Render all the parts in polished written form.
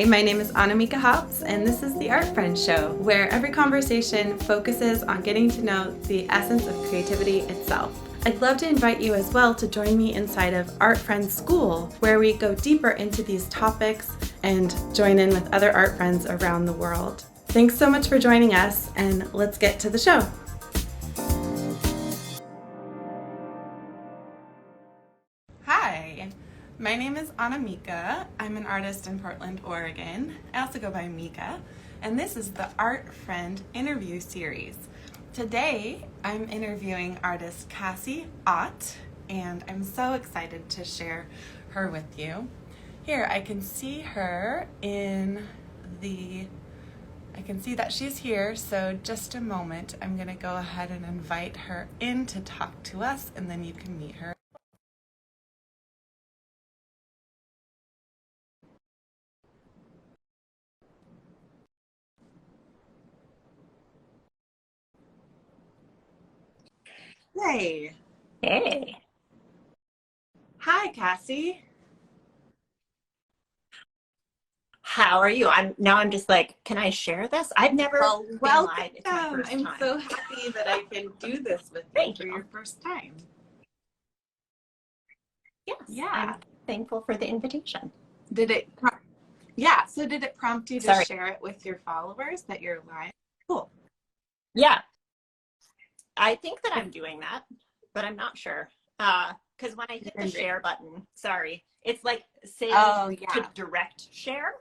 Hi, my name is Annamieka Hops, and this is the Art Friends Show, where every conversation focuses on getting to know the essence of creativity itself. I'd love to invite you as well to join me inside of Art Friends School, where we go deeper into these topics and join in with other art friends around the world. Thanks so much for joining us, and let's get to the show. Hi, my name is Annamieka. I'm an artist in Portland, Oregon. I also go by Mika, and this is the Art Friend interview series. Today, I'm interviewing artist Cassi Ott, and I'm so excited to share her with you. Here, I can see her I can see that she's here, so just a moment. I'm going to go ahead and invite her in to talk to us, and then you can meet her. Hey. Hey, Hi, Cassi. how are you? I'm just like, can I share this? I've never Well, been welcome. live. It's my first I'm time. so happy that I can do this with you Thank for you. your first time. Yes, I'm Yeah. thankful for the invitation. Did it, yeah, so did it prompt you to Sorry. share it with your followers that you're live? Cool. Yeah, I think that I'm doing that, but I'm not sure. Because when I hit the share button, sorry, it's like says Oh, to yeah. direct share,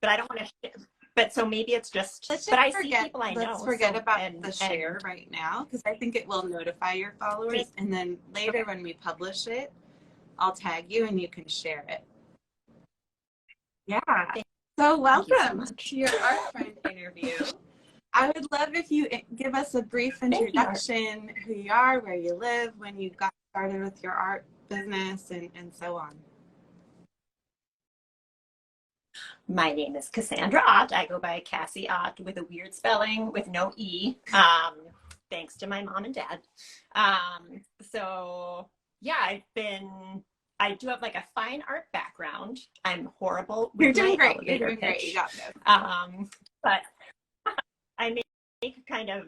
but I don't want to share. But so maybe it's just, Let's but just I see forget, people I let's know. forget So, about the and share right now, because I think it will notify your sweet. followers. And then later when we publish it, I'll tag you and you can share it. Yeah. So Thank you so welcome much. to your Art Friend interview. I would love if you give us a brief Thank you. introduction, who you are, where you live, when you got started with your art business, and so on. My name is Cassandra Ott. I go by Cassi Ott with a weird spelling with no E, thanks to my mom and dad. So yeah, I do have like a fine art background. I'm horrible You're with doing my great. You're elevator doing great. You pitch. got this. But I make kind of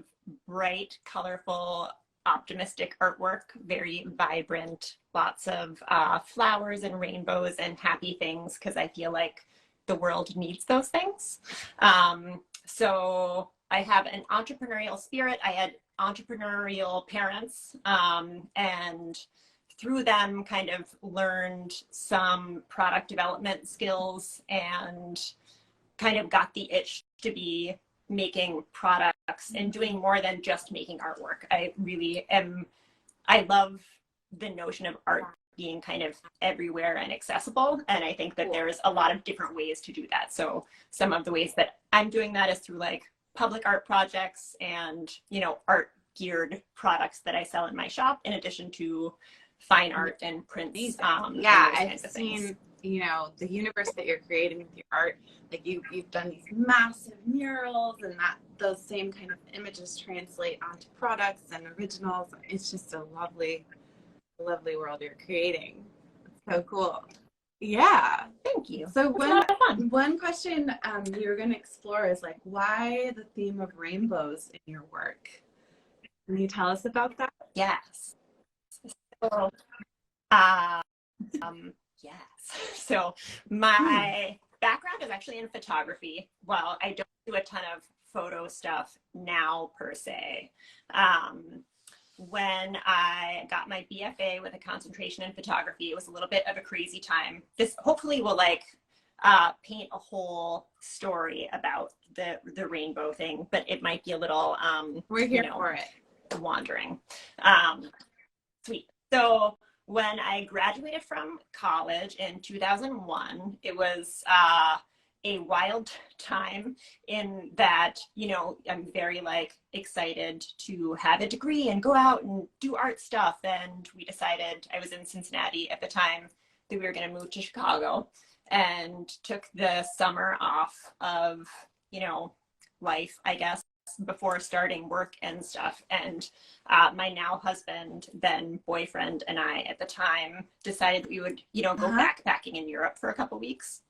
bright, colorful, optimistic artwork, very vibrant, lots of flowers and rainbows and happy things, because I feel like the world needs those things. So I have an entrepreneurial spirit. I had entrepreneurial parents, and through them kind of learned some product development skills and kind of got the itch to be making products and doing more than just making artwork. I love the notion of art being kind of everywhere and accessible. And I think that there's a lot of different ways to do that. So some of the ways that I'm doing that is through like public art projects and, art geared products that I sell in my shop, in addition to fine art and prints. Yeah, and I've seen, the universe that you're creating with your art. Like you've done these massive murals, and that those same kind of images translate onto products and originals. It's just a lovely world you're creating. It's so cool. Yeah. Thank you. So It's a lot of fun. one question we were going to explore is like, why the theme of rainbows in your work? Can you tell us about that? Yes. So, um, yes. So my background is actually in photography. Well, I don't do a ton of photo stuff now per se. When I got my BFA with a concentration in photography, it was a little bit of a crazy time. This hopefully will paint a whole story about the rainbow thing, but it might be a little We're here for it. Wandering. Sweet. So when I graduated from college in 2001, it was a wild time in that, I'm very excited to have a degree and go out and do art stuff. And we decided, I was in Cincinnati at the time, that we were going to move to Chicago, and took the summer off of, life, I guess, before starting work and stuff. And my now husband, then boyfriend, and I at the time decided that we would, go backpacking in Europe for a couple weeks.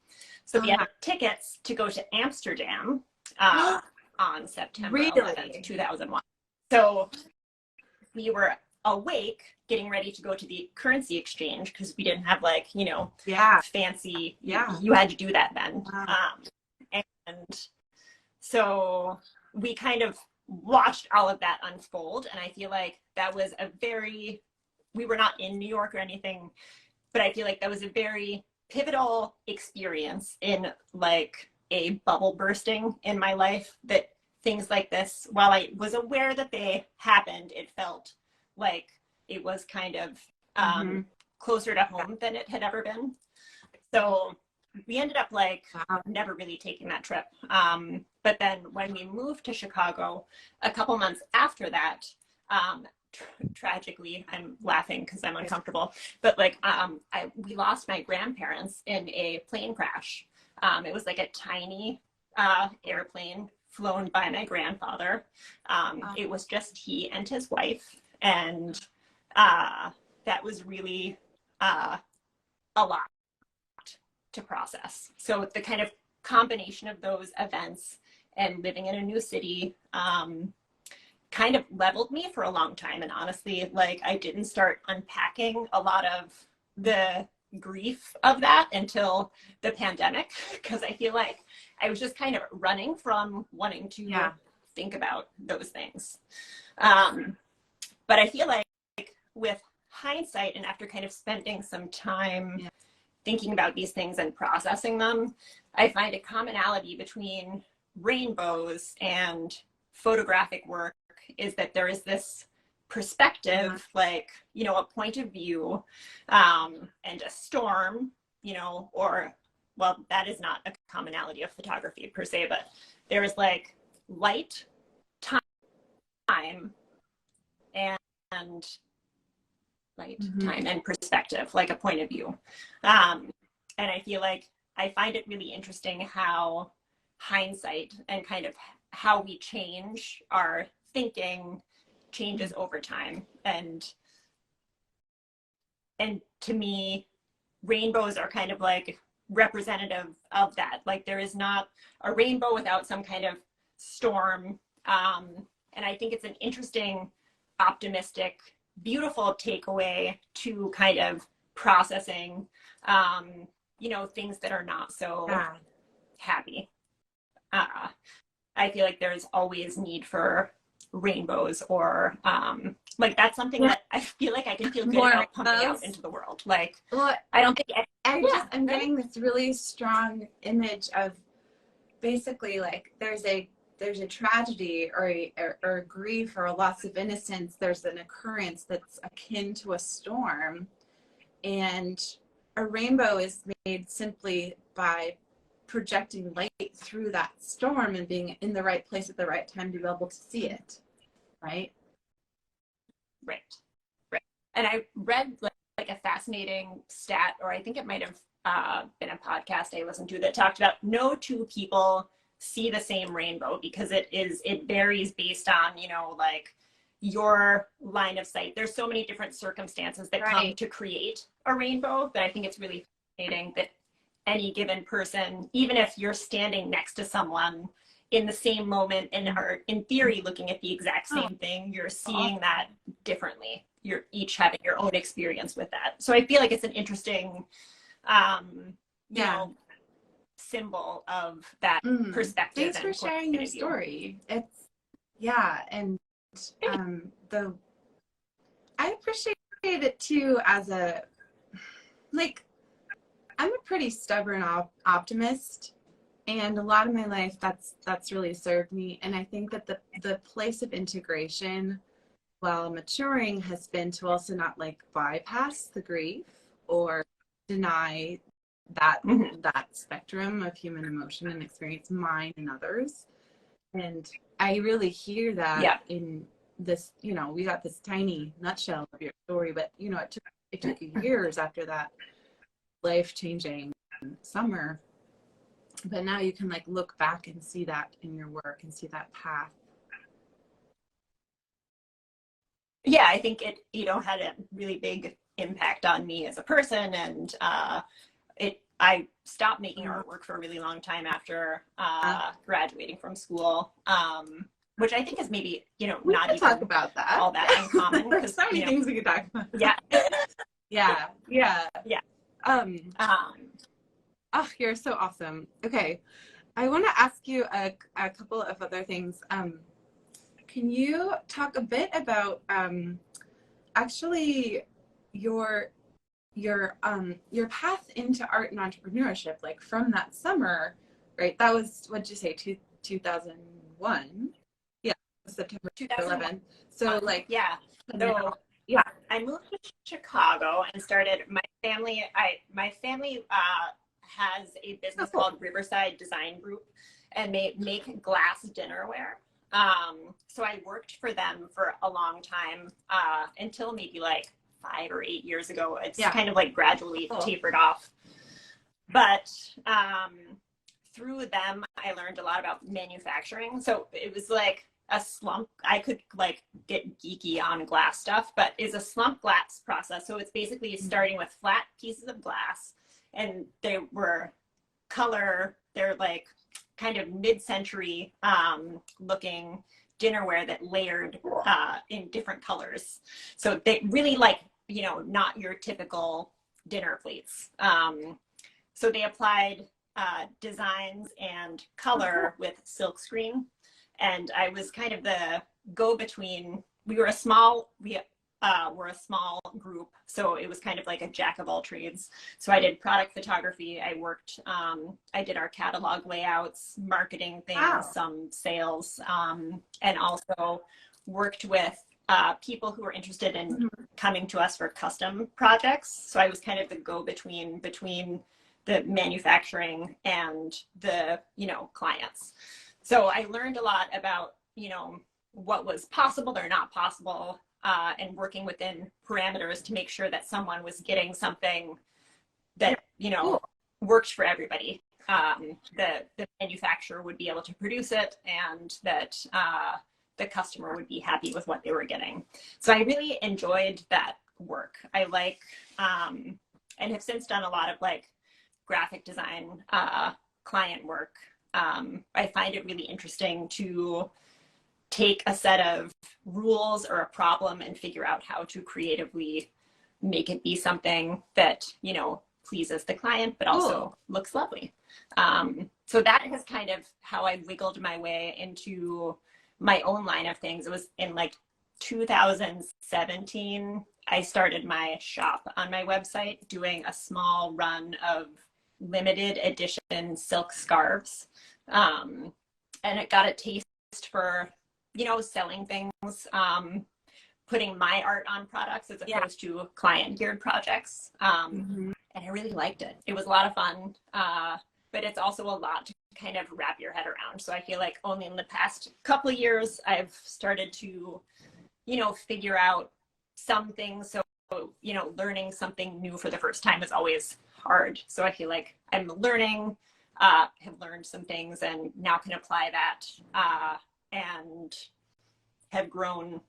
So we had tickets to go to Amsterdam on September 11th, 2001. So we were awake, getting ready to go to the currency exchange because we didn't have fancy. You had to do that then. And so we kind of watched all of that unfold, and I feel like that was we were not in New York or anything, but I feel like that was a very pivotal experience in like a bubble bursting in my life, that things like this, while I was aware that they happened, it felt like it was kind of closer to home than it had ever been. So we ended up never really taking that trip. But then when we moved to Chicago, a couple months after that, tragically, I'm laughing because I'm uncomfortable, but we lost my grandparents in a plane crash. It was like a tiny airplane flown by my grandfather. It was just he and his wife. And that was really a lot to process. So the kind of combination of those events and living in a new city kind of leveled me for a long time. And honestly, I didn't start unpacking a lot of the grief of that until the pandemic, because I feel like I was just kind of running from wanting to think about those things. But I feel like with hindsight, and after kind of spending some time thinking about these things and processing them, I find a commonality between rainbows and photographic work is that there is this perspective, a point of view, and a storm, or, well, that is not a commonality of photography per se, but there is light, time, and light, time, and perspective, like a point of view. And I feel like I find it really interesting how hindsight and kind of how we change our thinking changes over time. And to me, rainbows are kind of representative of that. There is not a rainbow without some kind of storm. And I think it's an interesting, optimistic, beautiful takeaway to kind of processing, things that are not so happy. I feel like there's always need for rainbows, or that's something that I feel like I can feel good about pumping out into the world. Well, I don't think I'm getting this really strong image of basically there's a tragedy or a grief or a loss of innocence. There's an occurrence that's akin to a storm, and a rainbow is made simply by projecting light through that storm and being in the right place at the right time to be able to see it, right? Right. And I read a fascinating stat, or I think it might have been a podcast I listened to, that talked about no two people see the same rainbow, because it varies based on your line of sight. There's so many different circumstances that come to create a rainbow, that I think it's really fascinating that any given person, even if you're standing next to someone in the same moment and are in theory looking at the exact same thing, you're seeing that differently. You're each having your own experience with that. So I feel like it's an interesting symbol of that perspective. Thanks for sharing your story. It's and I appreciate it too, as I'm a pretty stubborn optimist, and a lot of my life that's really served me. And I think that the place of integration while maturing has been to also not bypass the grief or deny that spectrum of human emotion and experience, mine and others. And I really hear that in this, we got this tiny nutshell of your story, but it took years after that life-changing summer, but now you can look back and see that in your work and see that path yeah, I think it, had a really big impact on me as a person. And I stopped making artwork for a really long time after graduating from school, which I think is maybe, We not could even talk about that. all that uncommon. There's so many things we could talk about. Yeah. Yeah. Yeah. Yeah. Oh, you're so awesome. Okay. I want to ask you a couple of other things. Can you talk a bit about actually your path into art and entrepreneurship, like from that summer, right? That was, what'd you say, 2001? Yeah, September 2011. So like, yeah. So yeah. I moved to Chicago and started my family has a business called Riverside Design Group, and they make glass dinnerware. So I worked for them for a long time until maybe like 5 or 8 years ago. It's kind of like gradually tapered off. But through them, I learned a lot about manufacturing. So it was like a slump. I could like get geeky on glass stuff, but it's a slump glass process. So it's basically starting with flat pieces of glass, and they were they're like kind of mid-century looking dinnerware that layered in different colors. So they really like, not your typical dinner plates. So they applied designs and color with silk screen. And I was kind of the go-between. We're a small group, so it was kind of like a jack of all trades. So I did product photography. I did our catalog layouts, marketing things, some sales, and also worked with people who were interested in coming to us for custom projects. So I was kind of the go-between between the manufacturing and the, clients. So I learned a lot about, what was possible or not possible, and working within parameters to make sure that someone was getting something that, worked for everybody. The manufacturer would be able to produce it, and that the customer would be happy with what they were getting. So I really enjoyed that work. I like, and have since done a lot of like graphic design client work. I find it really interesting to take a set of rules or a problem and figure out how to creatively make it be something that, pleases the client, but also looks lovely. So that is kind of how I wiggled my way into my own line of things. It was in like 2017, I started my shop on my website, doing a small run of limited edition silk scarves. And it got a taste for, selling things, putting my art on products as opposed to client geared projects. And I really liked it. It was a lot of fun, but it's also a lot to kind of wrap your head around. So I feel like only in the past couple of years, I've started to, figure out some things. So, learning something new for the first time is always hard. So I feel like I'm learning, have learned some things, and now can apply that, and have grown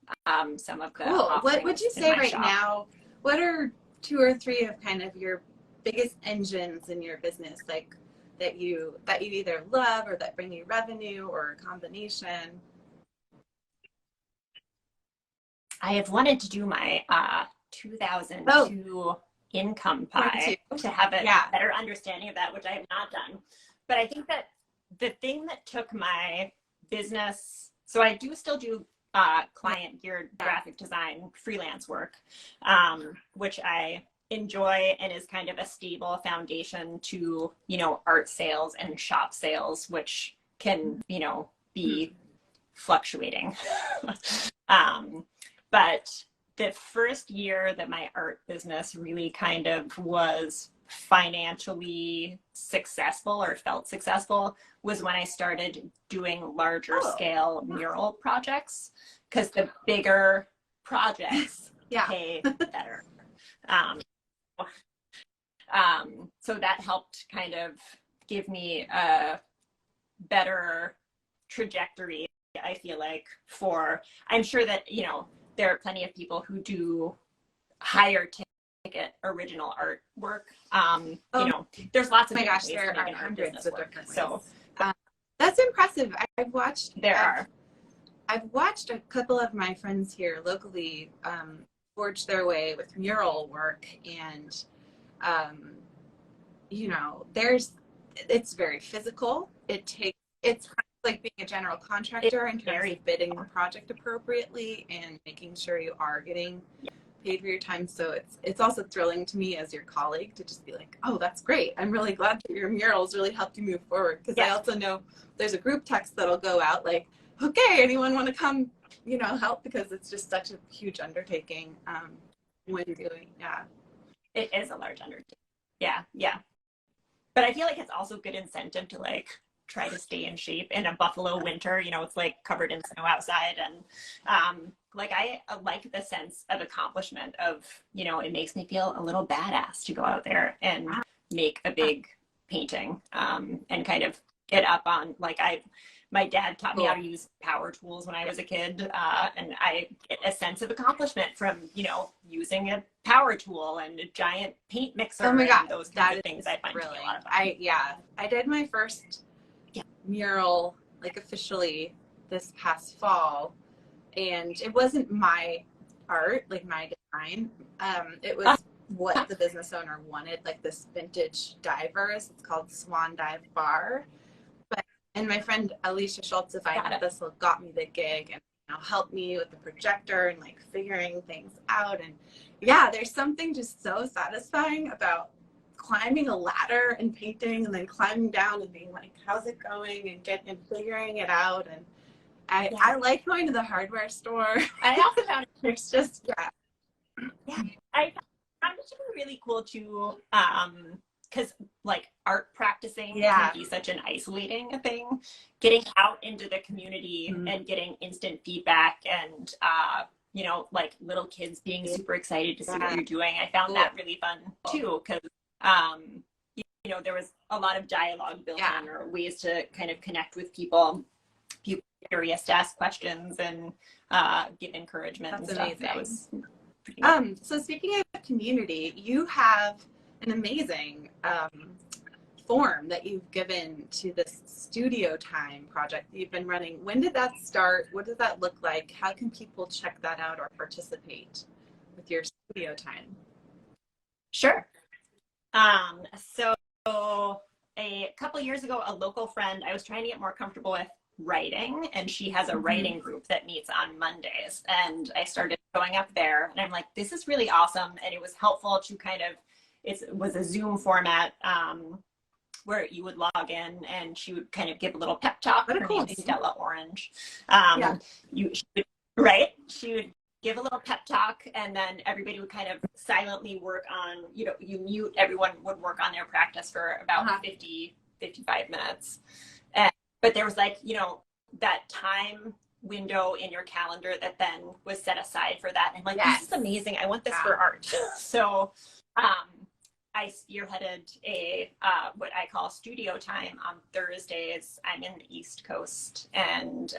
some of the What would you say right now? What are 2 or 3 of kind of your biggest engines in your business, like that you either love or that bring you revenue, or a combination? I have wanted to do my 2002 income pie to have a better understanding of that, which I have not done. But I think that the thing that took my business, so I do still do client geared graphic design freelance work, which I enjoy and is kind of a stable foundation to, art sales and shop sales, which can, be fluctuating. But the first year that my art business really kind of was financially successful or felt successful was when I started doing larger scale mural projects, because the bigger projects pay better. So that helped kind of give me a better trajectory, I feel like, I'm sure that, there are plenty of people who do higher ticket original artwork. You know, there's lots of oh my different gosh, ways there to make are an art hundreds business of work. different ways. So That's impressive. I've watched a couple of my friends here locally forge their way with mural work, and you know, it's very physical. It's like being a general contractor in terms of bidding the project appropriately and making sure you are getting paid for your time. So it's also thrilling to me as your colleague to just be like, oh, that's great. I'm really glad that your murals really helped you move forward. Because I also know there's a group text that'll go out like, okay, anyone want to come, you know, help? Because it's just such a huge undertaking when doing, it is a large undertaking. Yeah. But I feel like it's also good incentive to like try to stay in shape in a Buffalo winter. You know, it's like covered in snow outside, and like I like the sense of accomplishment of, you know, it makes me feel a little badass to go out there and make a big painting, and kind of get up on, like, my dad taught me how to use power tools when I was a kid, and I get a sense of accomplishment from, you know, using a power tool and a giant paint mixer. oh my God, and those kinds of things I find to be a lot of fun. I did my first mural like officially this past fall, and it wasn't my art, like my design. It was what the business owner wanted, like this vintage divers. It's called Swan Dive Bar. And my friend Alicia Schultz, if I had this, got me the gig and, you know, helped me with the projector and like figuring things out. And yeah, there's something just so satisfying about climbing a ladder and painting and then climbing down and being like, how's it going, and figuring it out. And I like going to the hardware store. I also found it's just I found it to be really cool too, because like art practicing can be such an isolating thing. Getting out into the community and getting instant feedback, and you know, like little kids being super excited to see what you're doing, I found that really fun too, because you know, there was a lot of dialogue built in, or ways to kind of connect with people curious to ask questions and give encouragement. That's and stuff. amazing. That was pretty neat. So speaking of community, you have an amazing form that you've given to this studio time project that you've been running. When did that start? What does that look like? How can people check that out or participate with your studio time? Sure. So a couple years ago, a local friend, I was trying to get more comfortable with writing, and she has a writing group that meets on Mondays, and I started going up there, and I'm like, this is really awesome. And it was helpful to kind of, it was a Zoom format, where you would log in and she would kind of give a little pep talk. Her name is Stella Orange. She would give a little pep talk, and then everybody would kind of silently work on, you know, you mute, everyone would work on their practice for about 55 minutes. But there was like, you know, that time window in your calendar that then was set aside for that. And I'm like, this is amazing. I want this for art. So I spearheaded a what I call studio time on Thursdays. I'm in the East Coast. And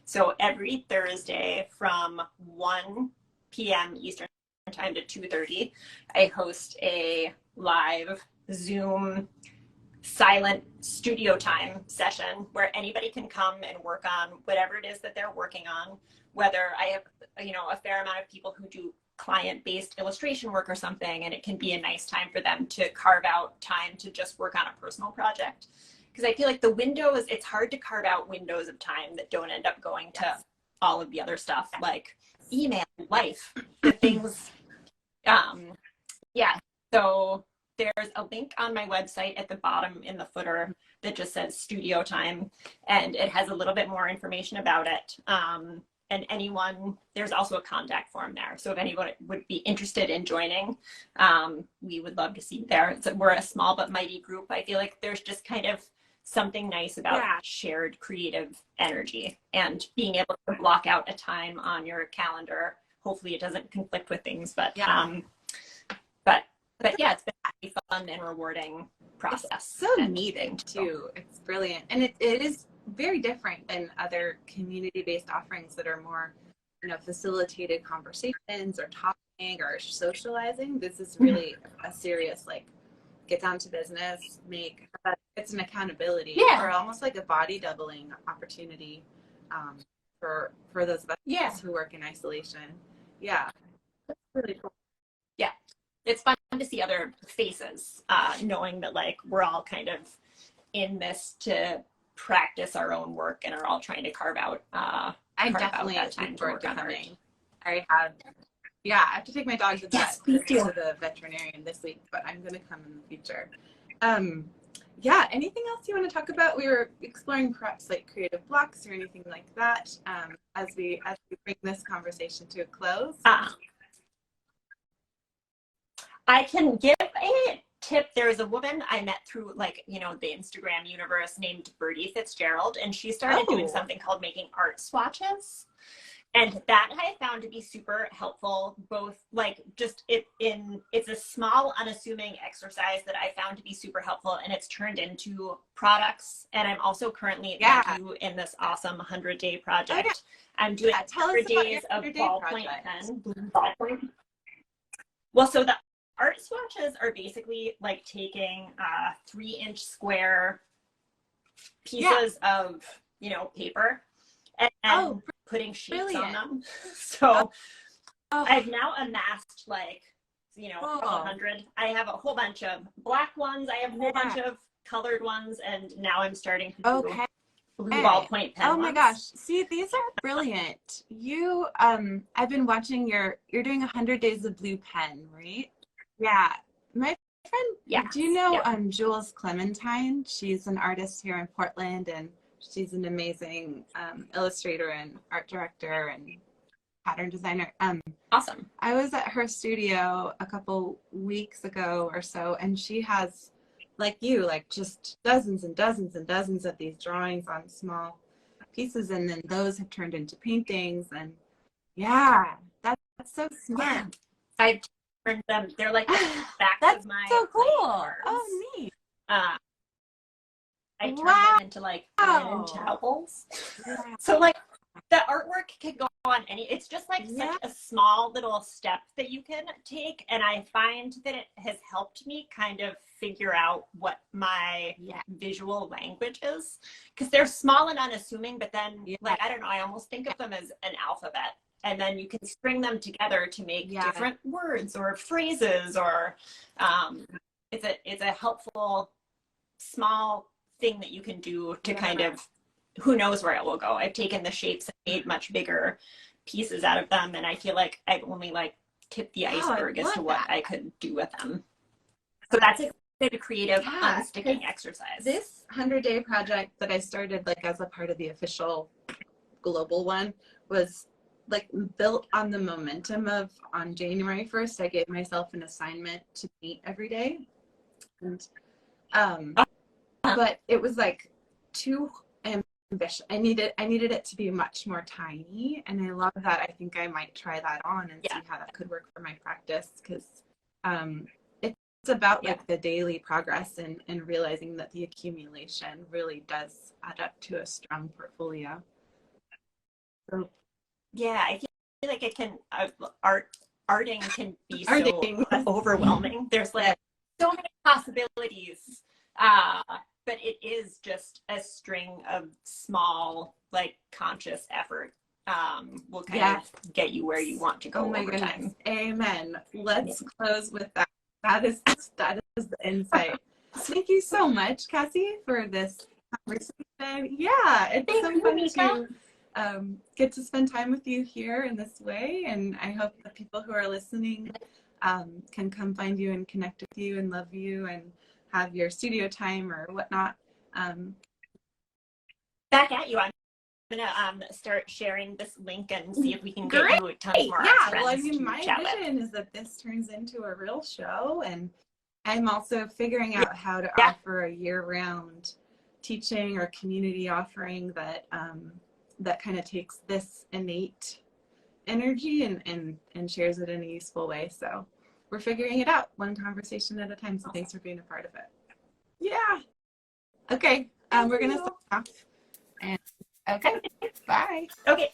so every Thursday from 1 p.m. Eastern time to 2:30, I host a live Zoom silent studio time session where anybody can come and work on whatever it is that they're working on. Whether I have, you know, a fair amount of people who do client-based illustration work or something, and it can be a nice time for them to carve out time to just work on a personal project. Because I feel like the window is, it's hard to carve out windows of time that don't end up going to all of the other stuff like email, life, the things. So there's a link on my website at the bottom in the footer that just says studio time, and it has a little bit more information about it. And anyone, there's also a contact form there. So if anyone would be interested in joining, we would love to see you there. So we're a small but mighty group. I feel like there's just kind of something nice about shared creative energy and being able to block out a time on your calendar. Hopefully it doesn't conflict with things, but yeah, it's been a fun and rewarding process. It's so needed too. It's brilliant. And it is very different than other community-based offerings that are more facilitated conversations or talking or socializing. This is really a serious, like, get down to business, it's an accountability or almost like a body doubling opportunity for those of us who work in isolation. Yeah, that's really cool. Yeah, it's fun to see other faces, knowing that like we're all kind of in this to practice our own work and are all trying to carve out I definitely that time to work on art. I have to take my dog to the veterinarian this week, but I'm going to come in the future. Anything else you want to talk about? We were exploring perhaps like creative blocks or anything like that as we bring this conversation to a close. I can give a tip. There's a woman I met through like, the Instagram universe named Birdie Fitzgerald, and she started doing something called making art swatches. And that I found to be super helpful, both like it's a small, unassuming exercise that I found to be super helpful, and it's turned into products. And I'm also currently in this awesome 100-day project. Okay. I'm doing 100 days of ballpoint pen, blue ballpoint. Well, so the art swatches are basically like taking 3-inch square pieces of, paper and putting sheets on them. So I've now amassed like, a couple hundred. I have a whole bunch of black ones. I have a whole bunch of colored ones. And now I'm starting to do blue ballpoint pen my gosh. See, these are brilliant. You, I've been watching you're doing 100 days of blue pen, right? Yeah. My friend, do you know Jules Clementine? She's an artist here in Portland, and she's an amazing illustrator and art director and pattern designer. Awesome. I was at her studio a couple weeks ago or so, and she has, like you, like just dozens and dozens and dozens of these drawings on small pieces, and then those have turned into paintings. And that's so smart. I've turned them. They're like the backs that's of my so cool. cards. Oh, neat. I turned them into like linen towels. So like the artwork can go on it's just like such a small little step that you can take. And I find that it has helped me kind of figure out what my visual language is. Because they're small and unassuming, but then like, I don't know, I almost think of them as an alphabet. And then you can string them together to make different words or phrases or it's a helpful small thing that you can do to kind of, who knows where it will go. I've taken the shapes and made much bigger pieces out of them, and I feel like I've only like tipped the iceberg as to what I could do with them. So that's a creative unsticking exercise. This 100-day project that I started like as a part of the official global one was like built on the momentum of on January 1st, I gave myself an assignment to paint every day. And but it was like too ambitious. I needed it to be much more tiny, and I love that. I think I might try that on and see how that could work for my practice, because it's about like the daily progress and realizing that the accumulation really does add up to a strong portfolio. So I feel like it can arting can be so overwhelming. There's like so many possibilities. But it is just a string of small, like conscious effort will kind of get you where you want to go over time. Amen. Let's close with that. That is the insight. Thank you so much, Cassie, for this conversation. Yeah, it's so fun to get to spend time with you here in this way, and I hope the people who are listening can come find you and connect with you and love you and have your studio time or whatnot. Back at you. I'm gonna start sharing this link and see if we can get you tons more. Well, I mean, my vision is that this turns into a real show, and I'm also figuring out how to offer a year-round teaching or community offering that that kind of takes this innate energy and shares it in a useful way. So we're figuring it out one conversation at a time. So thanks for being a part of it. Yeah. Okay. We're going to stop. And okay. Bye. Okay.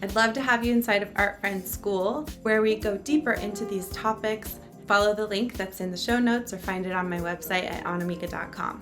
I'd love to have you inside of Art Friend School, where we go deeper into these topics. Follow the link that's in the show notes or find it on my website at annamieka.com.